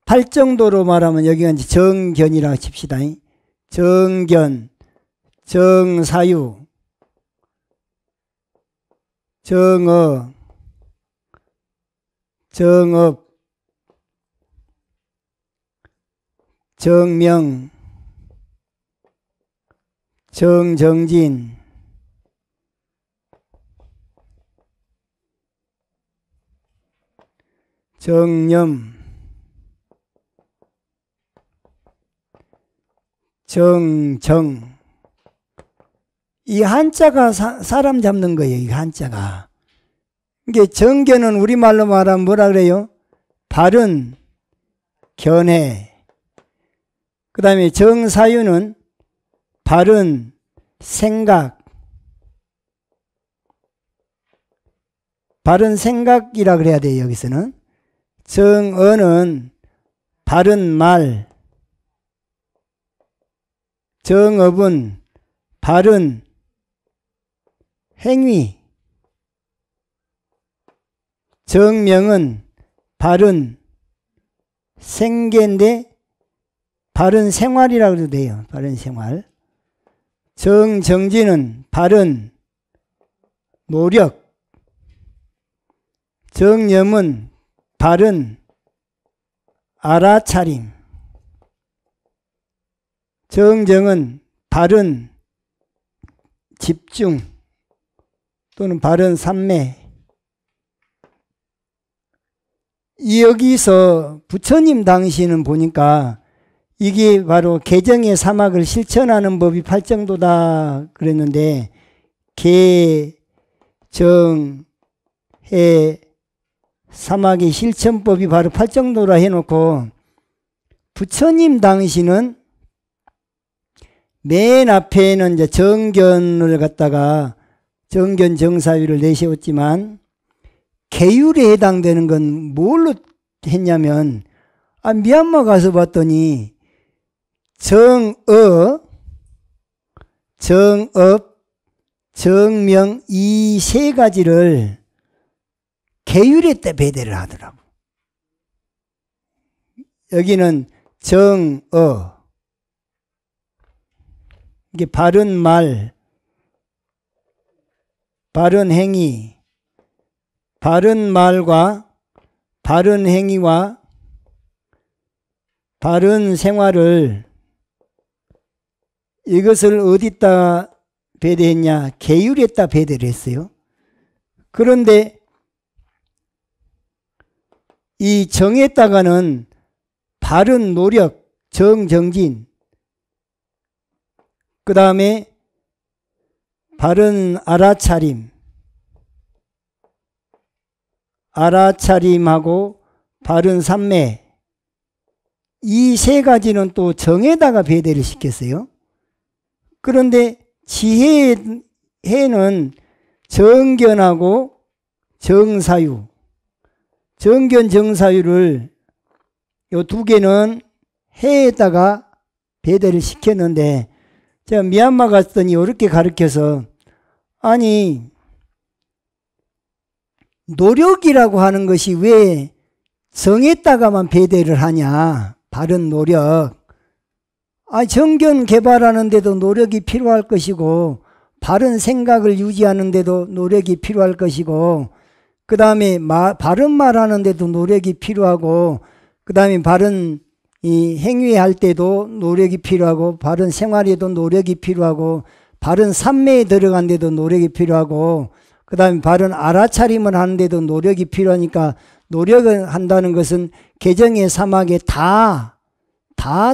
팔정도로 말하면 여기가 이제 정견이라고 칩시다. 정견, 정사유, 정어, 정업, 정명, 정정진, 정념, 정정. 이 한자가 사람 잡는 거예요. 이 한자가. 이게 정견은 우리말로 말하면 뭐라 그래요? 바른, 견해. 그 다음에 정사유는 바른, 생각. 바른 생각이라 그래야 돼요. 여기서는. 정어는 바른 말. 정업은 바른 행위. 정명은 바른 생계인데 바른 생활이라고 해도 돼요. 바른 생활. 정정진은 바른 노력. 정념은 바른 알아차림. 정정은 바른 집중 또는 바른 삼매. 여기서 부처님 당시는 보니까 이게 바로 개정의 사막을 실천하는 법이 팔정도다 그랬는데 개, 정, 해, 사막의 실천법이 바로 팔정도라 해놓고 부처님 당시는 맨 앞에는 이제 정견을 갖다가 정견 정사위를 내세웠지만 계율에 해당되는 건 뭘로 했냐면 미얀마 가서 봤더니 정어, 정업, 정명 이 세 가지를 계율에 때 배대를 하더라고. 여기는 정어 이게 바른 말, 바른 행위, 바른 말과 바른 행위와 바른 생활을 이것을 어디다 배대했냐? 계율에다 배대를 했어요. 그런데 이 정에다가는 바른 노력, 정정진, 그 다음에 바른 알아차림, 알아차림하고 바른 삼매 이 세 가지는 또 정에다가 배대를 시켰어요. 그런데 지혜는 정견하고 정사유, 정견 정사유를 요 두 개는 해에다가 배대를 시켰는데 제가 미얀마 갔더니 이렇게 가르쳐서 아니 노력이라고 하는 것이 왜 정에다가만 배대를 하냐? 바른 노력. 정견 개발하는 데도 노력이 필요할 것이고 바른 생각을 유지하는 데도 노력이 필요할 것이고 그 다음에 바른 말하는 데도 노력이 필요하고 그 다음에 바른 이 행위할 때도 노력이 필요하고, 바른 생활에도 노력이 필요하고, 바른 삼매에 들어간 데도 노력이 필요하고, 그 다음에 바른 알아차림을 하는데도 노력이 필요하니까, 노력을 한다는 것은 개정의 사막에 다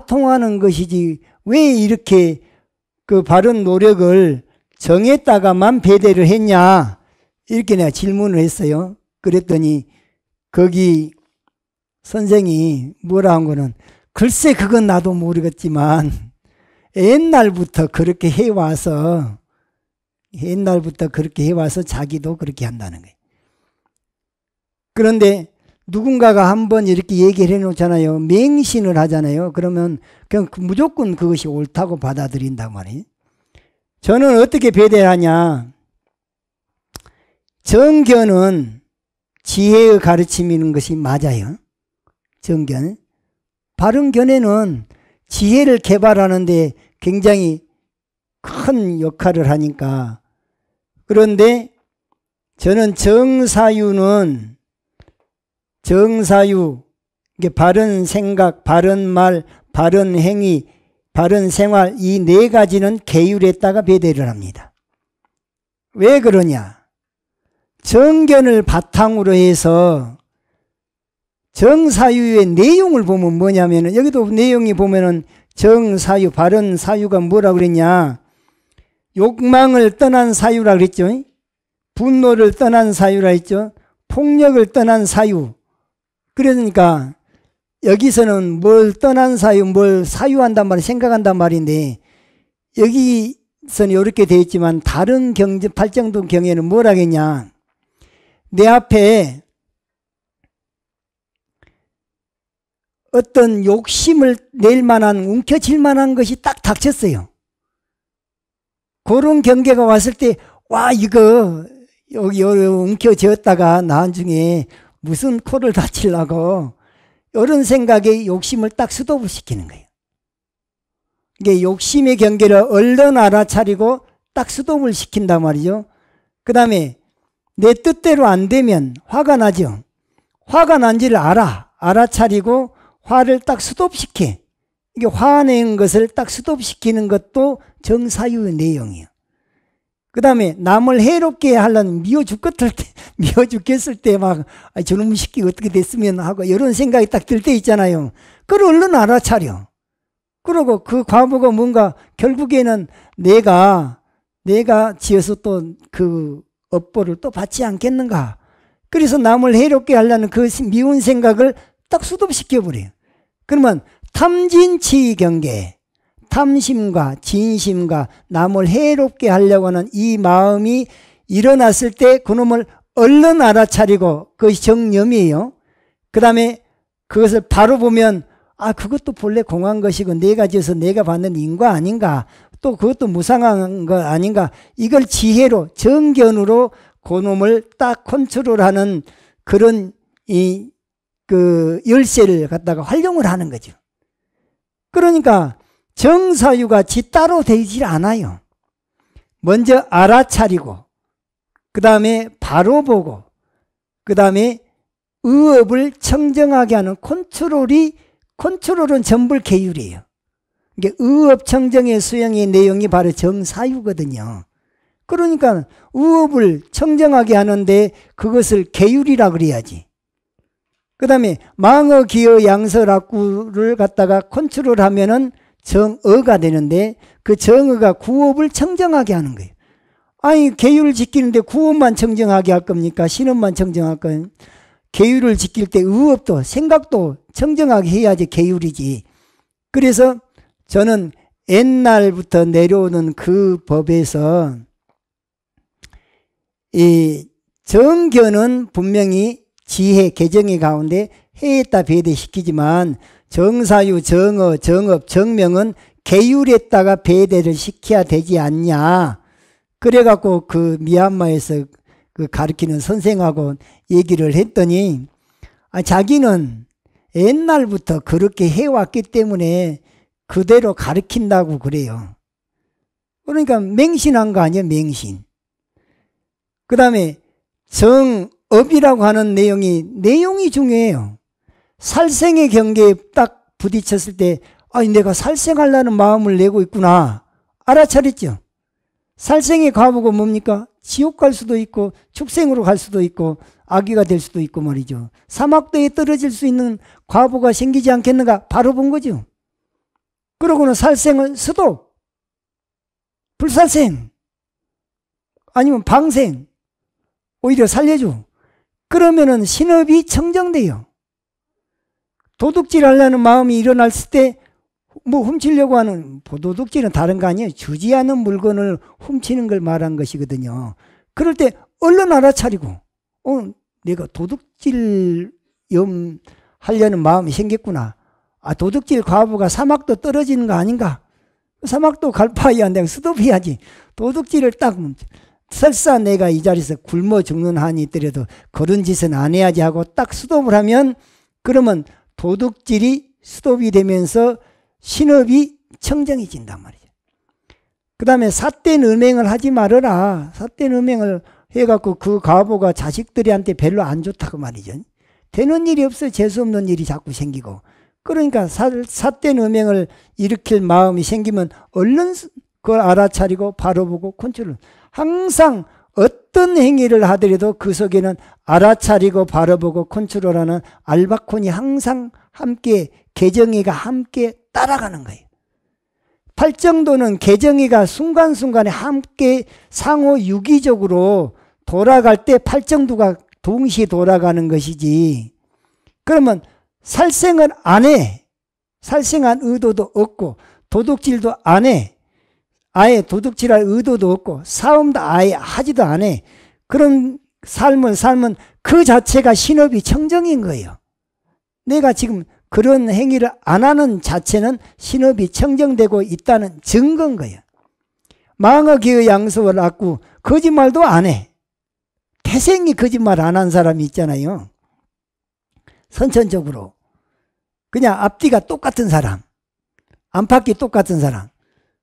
통하는 것이지, 왜 이렇게 그 바른 노력을 정했다가만 배대를 했냐, 이렇게 내가 질문을 했어요. 그랬더니 거기 선생이 뭐라 한 거는, 글쎄 그건 나도 모르겠지만 옛날부터 그렇게 해와서 자기도 그렇게 한다는 거예요. 그런데 누군가가 한번 이렇게 얘기를 해놓잖아요. 맹신을 하잖아요. 그러면 그냥 무조건 그것이 옳다고 받아들인단 말이에요. 저는 어떻게 배대하냐. 정견은 지혜의 가르침이는 것이 맞아요. 정견. 바른 견해는 지혜를 개발하는데 굉장히 큰 역할을 하니까. 그런데 저는 정사유, 이게 바른 생각, 바른 말, 바른 행위, 바른 생활, 이 네 가지는 계율했다가 배대를 합니다. 왜 그러냐? 정견을 바탕으로 해서 정사유의 내용을 보면 뭐냐면은, 여기도 내용이 보면은 정사유, 바른 사유가 뭐라 그랬냐? 욕망을 떠난 사유라 그랬죠. 분노를 떠난 사유라 했죠. 폭력을 떠난 사유. 그러니까 여기서는 뭘 떠난 사유, 뭘 사유한단 말이, 생각한단 말인데, 여기서는 이렇게 되어 있지만 다른 팔정도 경에는 뭐라 하겠냐? 내 앞에 어떤 욕심을 낼 만한, 움켜쥘 만한 것이 딱 닥쳤어요. 그런 경계가 왔을 때, 와, 이거 여기 움켜쥐었다가 나중에 무슨 코를 다치려고, 이런 생각에 욕심을 딱 스톱을 시키는 거예요. 이게 욕심의 경계를 얼른 알아차리고 딱 스톱을 시킨단 말이죠. 그 다음에 내 뜻대로 안 되면 화가 나죠. 화가 난지를 알아차리고 화를 딱 스톱시켜. 이게 화내는 것을 딱 스톱시키는 것도 정사유의 내용이에요. 그 다음에 남을 해롭게 하려는 미워 죽겠을 때 막, 저놈 새끼 어떻게 됐으면 하고 이런 생각이 딱 들 때 있잖아요. 그걸 얼른 알아차려. 그러고 그 과보가 뭔가 결국에는 내가 지어서 또 그 업보를 또 받지 않겠는가. 그래서 남을 해롭게 하려는 그 미운 생각을 딱 수습시켜버려요. 그러면 탐진치 경계, 탐심과 진심과 남을 해롭게 하려고 하는 이 마음이 일어났을 때 그놈을 얼른 알아차리고, 그것이 정념이에요. 그 다음에 그것을 바로 보면, 그것도 본래 공한 것이고 내가 지어서 내가 받는 인과 아닌가, 또 그것도 무상한 거 아닌가, 이걸 지혜로, 정견으로 그놈을 딱 컨트롤하는 그런 그 열쇠를 갖다가 활용을 하는 거죠. 그러니까 정사유가 따로 되질 않아요. 먼저 알아차리고, 그 다음에 바로 보고, 그 다음에 의업을 청정하게 하는 컨트롤은 전부 계율이에요. 이게 의업 청정의 수행의 내용이 바로 정사유거든요. 그러니까 의업을 청정하게 하는데 그것을 계율이라 그래야지. 그 다음에 망어, 기어, 양설, 악구를 갖다가 컨트롤하면은 정어가 되는데, 그 정어가 구업을 청정하게 하는 거예요. 계율을 지키는데 구업만 청정하게 할 겁니까? 신업만 청정할 거예요? 계율을 지킬 때 의업도, 생각도 청정하게 해야지 계율이지. 그래서 저는 옛날부터 내려오는 그 법에서 이 정견은 분명히 지혜, 개정의 가운데 해했다 배대시키지만, 정사유, 정어, 정업, 정명은 계율했다가 배대를 시켜야 되지 않냐. 그래갖고 그 미얀마에서 그 가르치는 선생하고 얘기를 했더니, 자기는 옛날부터 그렇게 해왔기 때문에 그대로 가르친다고 그래요. 그러니까 맹신한 거 아니에요, 맹신. 그 다음에 정업이라고 하는 내용이 중요해요. 살생의 경계에 딱 부딪혔을 때, 아니, 내가 살생하려는 마음을 내고 있구나. 알아차렸죠? 살생의 과보가 뭡니까? 지옥 갈 수도 있고, 축생으로 갈 수도 있고, 악귀가 될 수도 있고 말이죠. 사막도에 떨어질 수 있는 과보가 생기지 않겠는가? 바로 본 거죠. 그러고는 살생은 스톱, 불살생, 아니면 방생, 오히려 살려줘. 그러면은 신업이 청정돼요. 도둑질 하려는 마음이 일어났을 때, 뭐 훔치려고 하는, 도둑질은 다른 거 아니에요. 주지 않은 물건을 훔치는 걸 말한 것이거든요. 그럴 때 얼른 알아차리고, 내가 도둑질 하려는 마음이 생겼구나. 아, 도둑질 과부가 사막도 떨어지는 거 아닌가? 사막도 갈 바에야 내가 스톱해야지. 도둑질을 딱, 설사 내가 이 자리에서 굶어 죽는 한이 있더라도 그런 짓은 안 해야지 하고 딱 스톱을 하면, 그러면 도둑질이 스톱이 되면서 신업이 청정해진단 말이죠. 그 다음에 삿된 음행을 하지 말아라. 삿된 음행을 해갖고 그 과부가 자식들한테 별로 안 좋다고 말이죠. 되는 일이 없어요. 재수없는 일이 자꾸 생기고. 그러니까 삿된 음행을 일으킬 마음이 생기면 얼른 그걸 알아차리고 바로 보고 컨트롤. 항상 어떤 행위를 하더라도 그 속에는 알아차리고 바로 보고 컨트롤하는 알바콘이 항상 함께, 개정이가 함께 따라가는 거예요. 팔정도는 개정이가 순간순간에 함께 상호 유기적으로 돌아갈 때 팔정도가 동시에 돌아가는 것이지. 그러면 살생을 안 해. 살생한 의도도 없고, 도둑질도 안 해. 아예 도둑질할 의도도 없고, 싸움도 아예 하지도 안 해. 그런 삶을 살면 그 자체가 신업이 청정인 거예요. 내가 지금 그런 행위를 안 하는 자체는 신업이 청정되고 있다는 증거인 거예요. 망어기의 양속을 갖고 거짓말도 안 해. 태생이 거짓말 안 한 사람이 있잖아요. 선천적으로. 그냥 앞뒤가 똑같은 사람. 안팎이 똑같은 사람.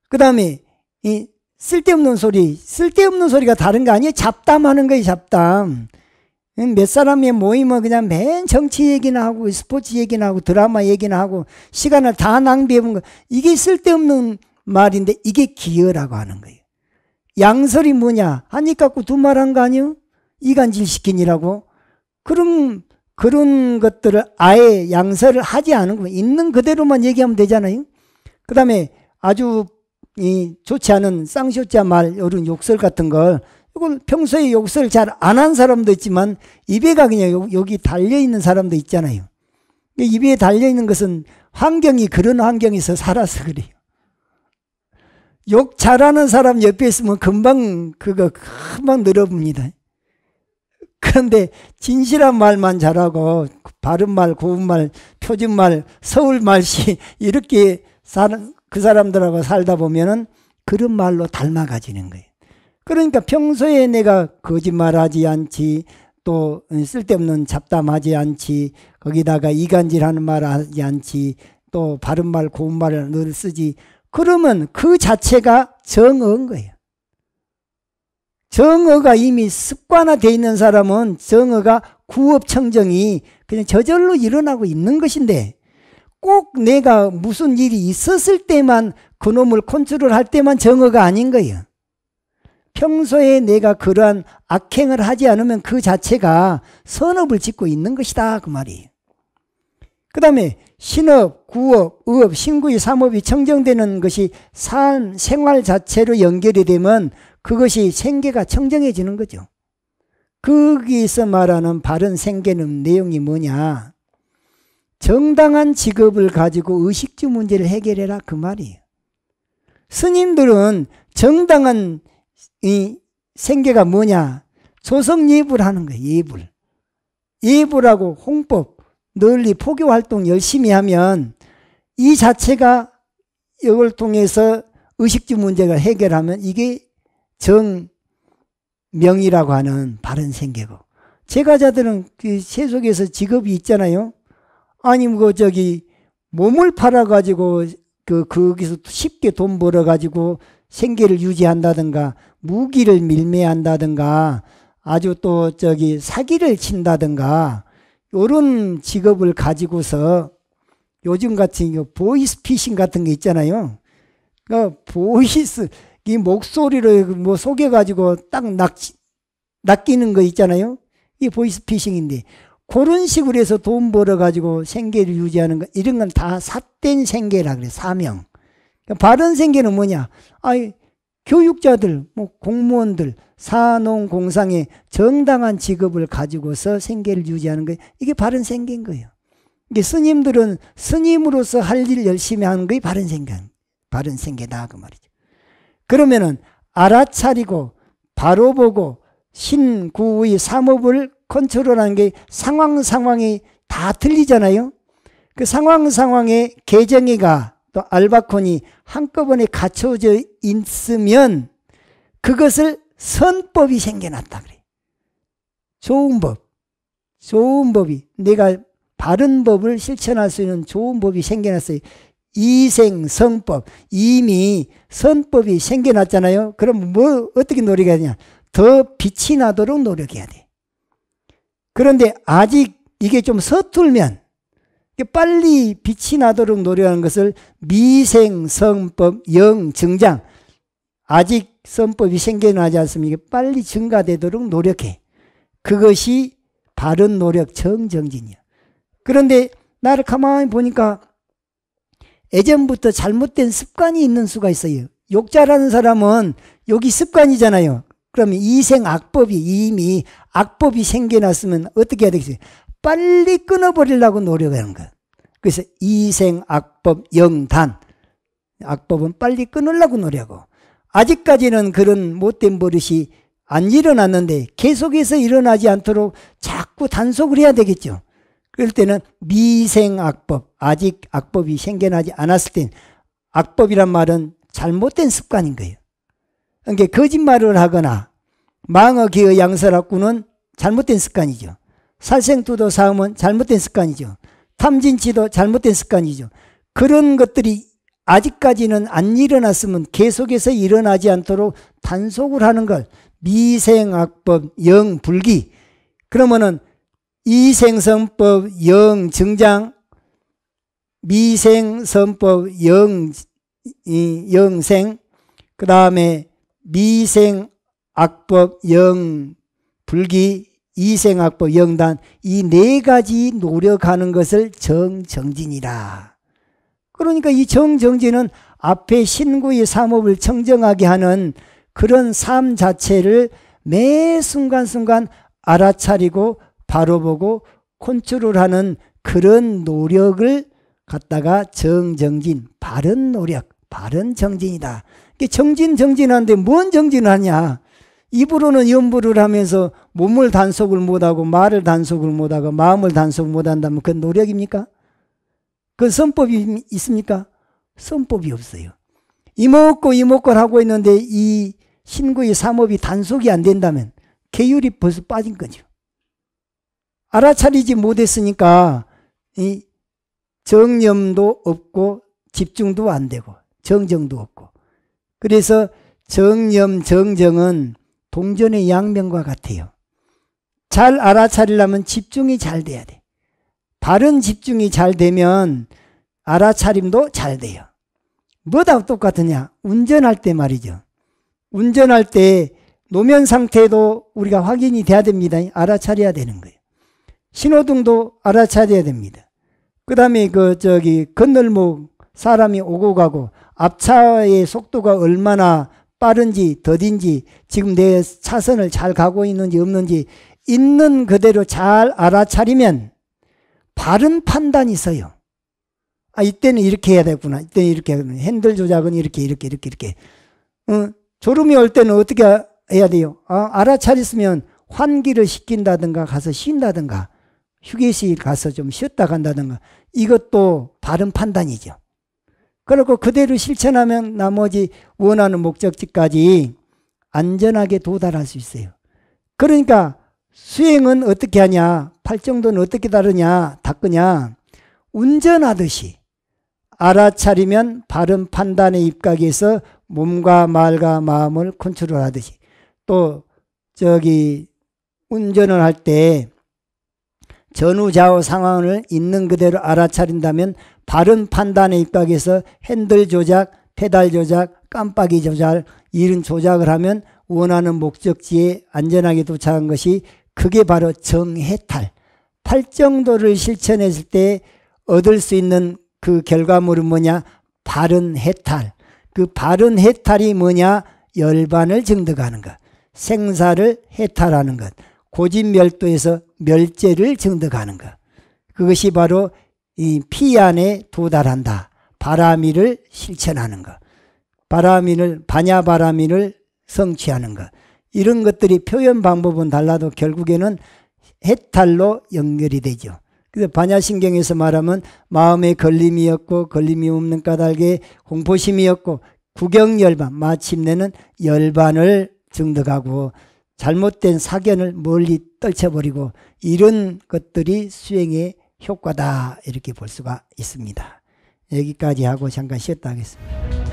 그 다음에 이 쓸데없는 소리가 다른 거 아니에요? 잡담하는 거예요, 잡담. 몇 사람이 모이면 그냥 맨 정치 얘기나 하고 스포츠 얘기나 하고 드라마 얘기나 하고 시간을 다 낭비해본 거. 이게 쓸데없는 말인데 이게 기여라고 하는 거예요. 양설이 뭐냐? 한 입 갖고 두 말 한 거 아니에요? 이간질 시키니라고. 그런 것들을 아예 양설을 하지 않은 거. 있는 그대로만 얘기하면 되잖아요. 그 다음에 아주 좋지 않은 쌍쇼자 말, 이런 욕설 같은 걸, 이걸 평소에 욕설 잘 안 한 사람도 있지만 입에가 그냥 여기 달려있는 사람도 있잖아요. 입에 달려있는 것은 환경이 그런 환경에서 살아서 그래요. 욕 잘하는 사람 옆에 있으면 금방 늘어봅니다. 그런데 진실한 말만 잘하고 바른말, 고운말, 표준말, 서울말씨 이렇게 사는 그 사람들하고 살다 보면은 그런 말로 닮아가지는 거예요. 그러니까 평소에 내가 거짓말하지 않지, 또 쓸데없는 잡담하지 않지, 거기다가 이간질하는 말 하지 않지, 또 바른말, 고운말을 늘 쓰지. 그러면 그 자체가 정어인 거예요. 정어가 이미 습관화되어 있는 사람은 정어가 구업청정이 그냥 저절로 일어나고 있는 것인데, 꼭 내가 무슨 일이 있었을 때만 그놈을 컨트롤할 때만 정어가 아닌 거예요. 평소에 내가 그러한 악행을 하지 않으면 그 자체가 선업을 짓고 있는 것이다, 그 말이에요. 그 다음에 신업, 구업, 의업, 신구의 삼업이 청정되는 것이 삶, 생활 자체로 연결이 되면 그것이 생계가 청정해지는 거죠. 거기서 말하는 바른 생계는 내용이 뭐냐? 정당한 직업을 가지고 의식주 문제를 해결해라, 그 말이에요. 스님들은 정당한 이 생계가 뭐냐? 조성예불 하는 거예요. 예불. 예불하고 홍법, 널리 포교활동 열심히 하면 이 자체가 이걸 통해서 의식주 문제를 해결하면 이게 정명이라고 하는 바른 생계고, 제가자들은 그 세속에서 직업이 있잖아요. 아니 몸을 팔아가지고 거기서 쉽게 돈 벌어가지고 생계를 유지한다든가, 무기를 밀매한다든가, 아주 또 사기를 친다든가, 요런 직업을 가지고서 요즘 같은 경우 보이스피싱 같은 게 있잖아요. 그러니까 보이스, 이 목소리를 뭐 속여가지고 딱 낚이는 거 있잖아요. 이게 보이스피싱인데, 그런 식으로 해서 돈 벌어가지고 생계를 유지하는 거, 이런 건 다 삿된 생계라 그래, 사명. 그러니까 바른 생계는 뭐냐? 교육자들, 뭐 공무원들, 사농공상의 정당한 직업을 가지고서 생계를 유지하는 거, 이게 바른 생계인 거예요. 이게 스님들은 스님으로서 할 일 열심히 하는 게 바른 생계다 그 말이죠. 그러면은 알아차리고 바로 보고 신구의 삼업을 컨트롤하는 게 상황이 다 틀리잖아요. 그 상황의 계정이가 또 알바콘이 한꺼번에 갖춰져 있으면 그것을 선법이 생겨났다 그래. 좋은 법이 내가 바른 법을 실천할 수 있는 좋은 법이 생겨났어요. 이생성법, 이미 선법이 생겨났잖아요. 그럼 뭐 어떻게 노력해야 되냐? 더 빛이 나도록 노력해야 돼. 그런데 아직 이게 좀 서툴면 빨리 빛이 나도록 노력하는 것을 미생성법 영증장, 아직 선법이 생겨나지 않습니까? 빨리 증가되도록 노력해. 그것이 바른 노력 정정진이야. 그런데 나를 가만히 보니까 예전부터 잘못된 습관이 있는 수가 있어요. 욕 잘하는 사람은 욕이 습관이잖아요. 그러면 이생악법이 이미 악법이 생겨났으면 어떻게 해야 되겠어요? 빨리 끊어버리려고 노력하는 거예요. 그래서 이생악법 영단, 악법은 빨리 끊으려고 노력하고, 아직까지는 그런 못된 버릇이 안 일어났는데 계속해서 일어나지 않도록 자꾸 단속을 해야 되겠죠. 그럴 때는 미생악법, 아직 악법이 생겨나지 않았을 땐, 악법이란 말은 잘못된 습관인 거예요. 그러니까 거짓말을 하거나 망어 기어 양설악구는 잘못된 습관이죠. 살생투도 사음은 잘못된 습관이죠. 탐진치도 잘못된 습관이죠. 그런 것들이 아직까지는 안 일어났으면 계속해서 일어나지 않도록 단속을 하는 걸 미생악법 영불기, 그러면은 이생선법 영증장, 미생선법 영생, 그 다음에 미생악법 영불기, 이생악법 영단, 이 네 가지 노력하는 것을 정정진이라. 그러니까 이 정정진은 앞에 신구의 삼업을 청정하게 하는 그런 삶 자체를 매 순간순간 알아차리고 바로 보고 컨트롤하는 그런 노력을 갖다가 정정진, 바른 노력, 바른 정진이다. 정진하는데 뭔 정진을 하냐? 입으로는 염불을 하면서 몸을 단속을 못하고 말을 단속을 못하고 마음을 단속을 못한다면 그건 노력입니까? 그 선법이 있습니까? 선법이 없어요. 이목고 하고 있는데 이 신구의 삼업이 단속이 안 된다면 계율이 벌써 빠진 거죠. 알아차리지 못했으니까 이 정념도 없고 집중도 안 되고 정정도 없고, 그래서 정념 정정은 동전의 양면과 같아요. 잘 알아차리려면 집중이 잘 돼야 돼. 바른 집중이 잘 되면 알아차림도 잘 돼요. 뭐다 똑같으냐? 운전할 때 말이죠. 운전할 때 노면 상태도 우리가 확인이 돼야 됩니다. 알아차려야 되는 거예요. 신호등도 알아차려야 됩니다. 그 다음에 건널목 사람이 오고 가고 앞차의 속도가 얼마나 빠른지 더딘지, 지금 내 차선을 잘 가고 있는지 없는지 있는 그대로 잘 알아차리면 바른 판단이 있어요. 이때는 이렇게 해야 되구나. 이때는 이렇게 해야 되구나. 핸들 조작은 이렇게. 졸음이 올 때는 어떻게 해야 돼요? 알아차렸으면 환기를 시킨다든가 가서 쉰다든가 휴게실 가서 좀 쉬었다 간다든가, 이것도 바른 판단이죠. 그리고 그대로 실천하면 나머지 원하는 목적지까지 안전하게 도달할 수 있어요. 그러니까 수행은 어떻게 하냐? 팔정도는 어떻게 닦으냐? 운전하듯이 알아차리면 바른 판단에 입각해서 몸과 말과 마음을 컨트롤하듯이, 또 운전을 할 때 전후좌우 상황을 있는 그대로 알아차린다면 바른 판단에 입각해서 핸들 조작, 페달 조작, 깜빡이 조작 이런 조작을 하면 원하는 목적지에 안전하게 도착한 것이 그게 바로 정해탈. 탈정도를 실천했을 때 얻을 수 있는 그 결과물은 뭐냐? 바른 해탈. 그 바른 해탈이 뭐냐? 열반을 증득하는 것. 생사를 해탈하는 것. 고집멸도에서 멸죄를 증득하는 것. 그것이 바로 이 피안에 도달한다. 바라미를 실천하는 것. 반야바라미를 성취하는 것. 이런 것들이 표현 방법은 달라도 결국에는 해탈로 연결이 되죠. 그래서 반야신경에서 말하면 마음에 걸림이 없고 걸림이 없는 까닭에 공포심이 없고 구경열반, 마침내는 열반을 증득하고 잘못된 사견을 멀리 떨쳐버리고 이런 것들이 수행의 효과다 이렇게 볼 수가 있습니다. 여기까지 하고 잠깐 쉬었다 하겠습니다.